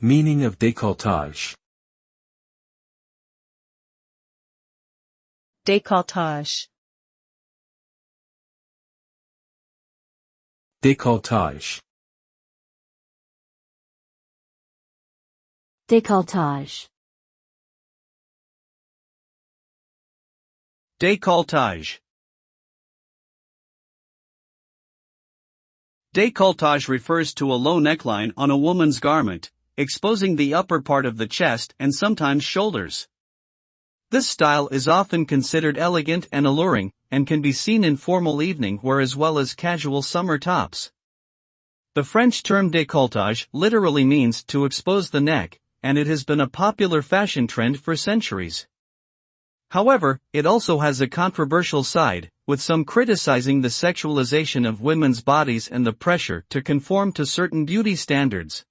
Meaning of décolletage. Décolletage. Décolletage. Décolletage. Décolletage. Décolletage refers to a low neckline on a woman's garment, exposing the upper part of the chest and sometimes shoulders. This style is often considered elegant and alluring, and can be seen in formal evening wear as well as casual summer tops. The French term décolletage literally means to expose the neck, and it has been a popular fashion trend for centuries. However, it also has a controversial side, with some criticizing the sexualization of women's bodies and the pressure to conform to certain beauty standards.